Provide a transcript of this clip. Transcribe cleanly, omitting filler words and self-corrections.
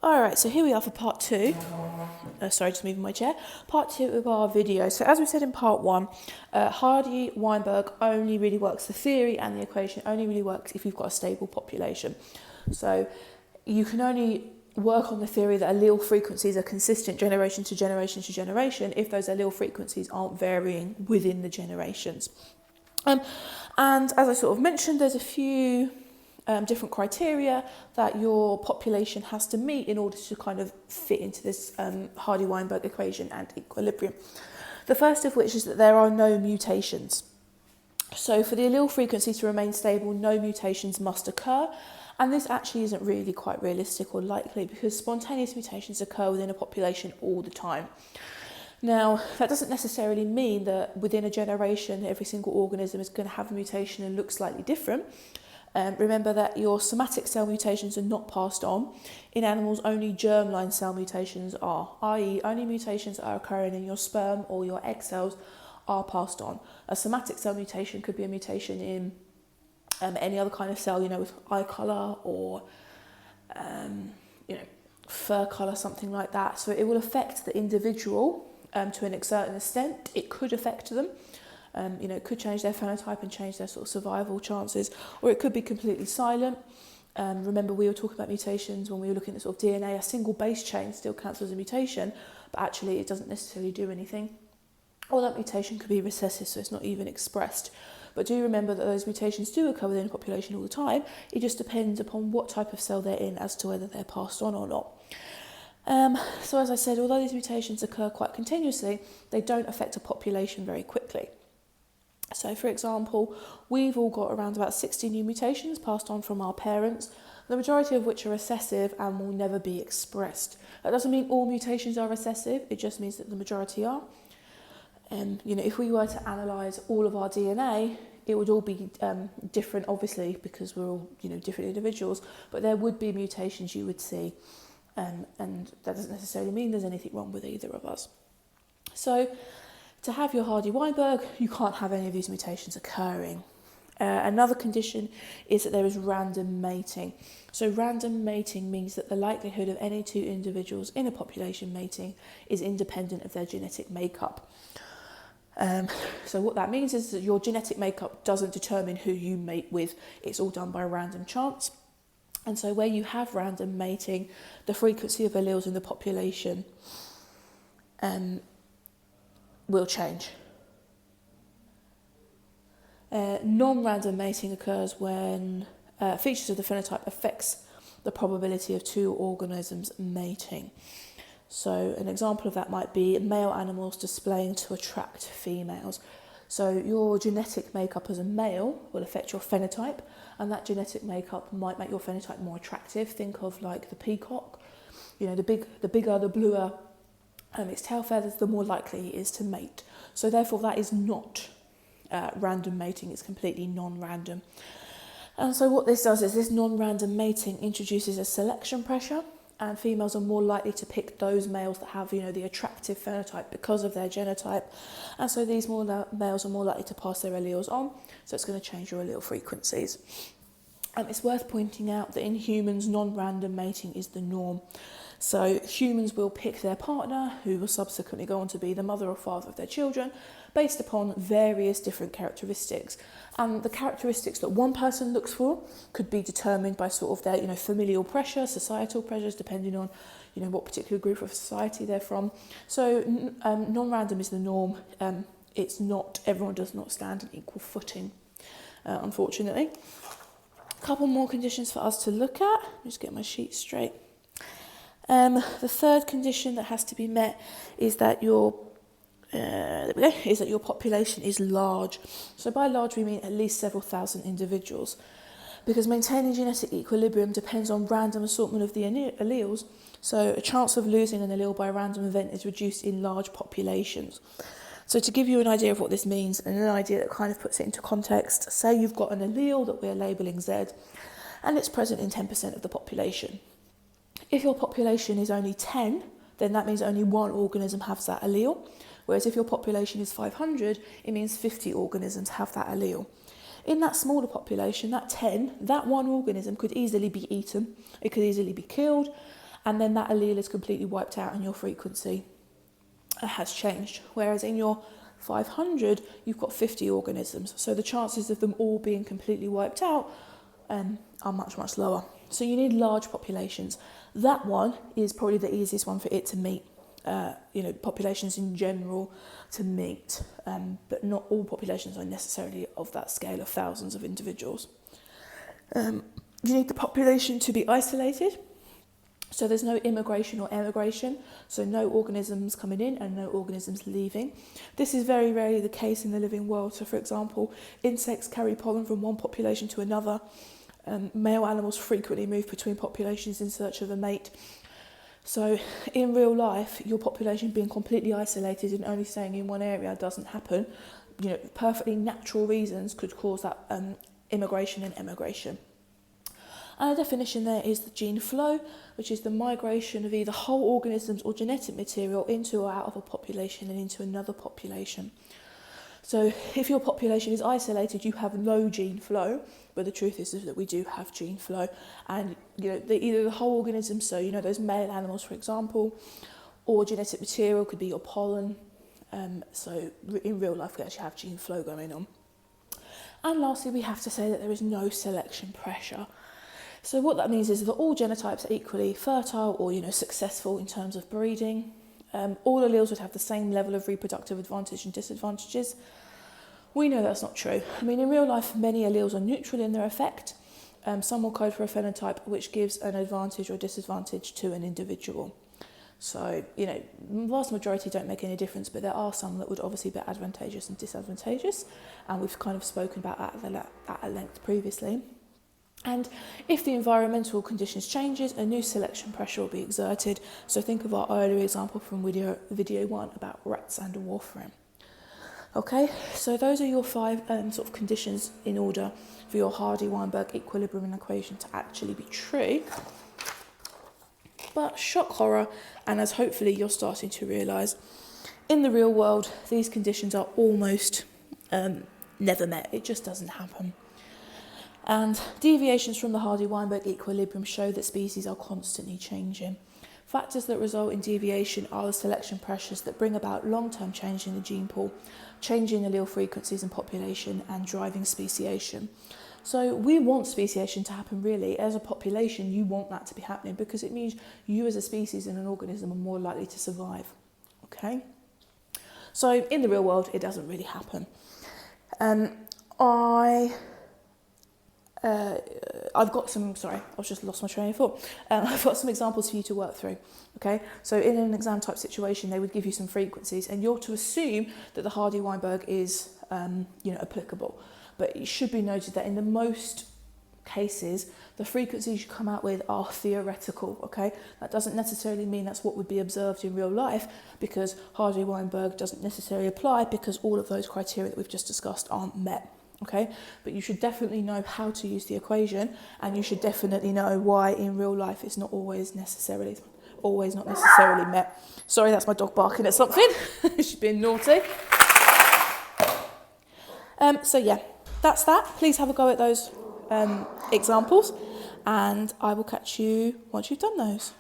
All right, so here we are for part two. Sorry, just moving my chair. Part two of our video. So as we said in part one, Hardy-Weinberg only really works, the theory and the equation only really works if you've got a stable population. So you can only work on the theory that allele frequencies are consistent generation to generation to generation if those allele frequencies aren't varying within the generations. And as I sort of mentioned, there's a few different criteria that your population has to meet in order to kind of fit into this Hardy-Weinberg equation and equilibrium. The first of which is that there are no mutations. So for the allele frequency to remain stable, no mutations must occur. And this actually isn't really quite realistic or likely because spontaneous mutations occur within a population all the time. Now, that doesn't necessarily mean that within a generation, every single organism is going to have a mutation and look slightly different. Remember that your somatic cell mutations are not passed on. In animals, only germline cell mutations are, i.e. only mutations that are occurring in your sperm or your egg cells are passed on. A somatic cell mutation could be a mutation in any other kind of cell, with eye colour or, fur colour, something like that. So it will affect the individual to a certain extent. It could affect them. It could change their phenotype and change their sort of survival chances, or it could be completely silent. Remember, we were talking about mutations when we were looking at sort of DNA. A single base chain still counts as a mutation, but actually it doesn't necessarily do anything. Or that mutation could be recessive, so it's not even expressed. But do remember that those mutations do occur within a population all the time. It just depends upon what type of cell they're in as to whether they're passed on or not. So as I said, although these mutations occur quite continuously, they don't affect a population very quickly. So for example, we've all got around about 60 new mutations passed on from our parents, the majority of which are recessive and will never be expressed. That doesn't mean all mutations are recessive, it just means that the majority are. If we were to analyse all of our DNA, it would all be different, obviously, because we're all, different individuals, but there would be mutations you would see, and that doesn't necessarily mean there's anything wrong with either of us. So, to have your Hardy-Weinberg, you can't have any of these mutations occurring. Another condition is that there is random mating. So random mating means that the likelihood of any two individuals in a population mating is independent of their genetic makeup. So what that means is that your genetic makeup doesn't determine who you mate with. It's all done by random chance. And so where you have random mating, the frequency of alleles in the population will change. Non-random mating occurs when features of the phenotype affects the probability of two organisms mating. So an example of that might be male animals displaying to attract females. So your genetic makeup as a male will affect your phenotype, and that genetic makeup might make your phenotype more attractive. Think of like the peacock. The bigger, the bluer its tail feathers, the more likely it is to mate. So therefore that is not random mating, it's completely non-random. And so what this does is this non-random mating introduces a selection pressure, and females are more likely to pick those males that have, the attractive phenotype because of their genotype. And so these males are more likely to pass their alleles on, so it's going to change your allele frequencies. It's worth pointing out that in humans, non-random mating is the norm. So humans will pick their partner, who will subsequently go on to be the mother or father of their children, based upon various different characteristics. And the characteristics that one person looks for could be determined by sort of their, familial pressure, societal pressures, depending on, what particular group of society they're from. So non-random is the norm. It's not, everyone does not stand on equal footing, unfortunately. A couple more conditions for us to look at. Just get my sheet straight. The third condition that has to be met is that your population is large. So by large we mean at least several thousand individuals, because maintaining genetic equilibrium depends on random assortment of the alleles. So a chance of losing an allele by a random event is reduced in large populations. So to give you an idea of what this means, and an idea that kind of puts it into context, say you've got an allele that we're labelling Z, and it's present in 10% of the population. If your population is only 10, then that means only one organism has that allele. Whereas if your population is 500, it means 50 organisms have that allele. In that smaller population, that 10, that one organism could easily be eaten. It could easily be killed. and then that allele is completely wiped out and your frequency has changed. Whereas in your 500, you've got 50 organisms. So the chances of them all being completely wiped out are much, much lower. So you need large populations. That one is probably the easiest one for it to meet. Populations in general to meet, but not all populations are necessarily of that scale of thousands of individuals. You need the population to be isolated, so there's no immigration or emigration, so no organisms coming in and no organisms leaving. This is very rarely the case in the living world. So for example, insects carry pollen from one population to another. Male animals frequently move between populations in search of a mate. So in real life, your population being completely isolated and only staying in one area doesn't happen. Perfectly natural reasons could cause that immigration and emigration. And a definition there is the gene flow, which is the migration of either whole organisms or genetic material into or out of a population and into another population. So if your population is isolated, you have no gene flow, but the truth is that we do have gene flow. And either the whole organism, so those male animals, for example, or genetic material could be your pollen. So in real life, we actually have gene flow going on. And lastly, we have to say that there is no selection pressure. So what that means is that all genotypes are equally fertile or successful in terms of breeding. All alleles would have the same level of reproductive advantage and disadvantages. We know that's not true. In real life, many alleles are neutral in their effect. Some will code for a phenotype which gives an advantage or disadvantage to an individual. So, the vast majority don't make any difference, but there are some that would obviously be advantageous and disadvantageous, and we've kind of spoken about that at length previously. And if the environmental conditions changes, a new selection pressure will be exerted. So think of our earlier example from video 1 about rats and warfarin. Okay, so those are your 5 sort of conditions in order for your Hardy-Weinberg equilibrium equation to actually be true. But shock horror, and as hopefully you're starting to realise, in the real world, these conditions are almost never met. It just doesn't happen. And deviations from the Hardy-Weinberg equilibrium show that species are constantly changing. Factors that result in deviation are the selection pressures that bring about long-term change in the gene pool, changing allele frequencies and population, and driving speciation. So we want speciation to happen really. As a population, you want that to be happening because it means you as a species and an organism are more likely to survive. Okay? So in the real world, it doesn't really happen. I've got some, I've just lost my train of thought. I've got some examples for you to work through, okay? So in an exam type situation, they would give you some frequencies and you're to assume that the Hardy-Weinberg is, applicable. But it should be noted that in the most cases, the frequencies you come out with are theoretical, okay? That doesn't necessarily mean that's what would be observed in real life because Hardy-Weinberg doesn't necessarily apply because all of those criteria that we've just discussed aren't met. Okay, but you should definitely know how to use the equation, and you should definitely know why in real life it's not always not necessarily met. Sorry, that's my dog barking at something. She's being naughty. So yeah, that's that. Please have a go at those examples, and I will catch you once you've done those.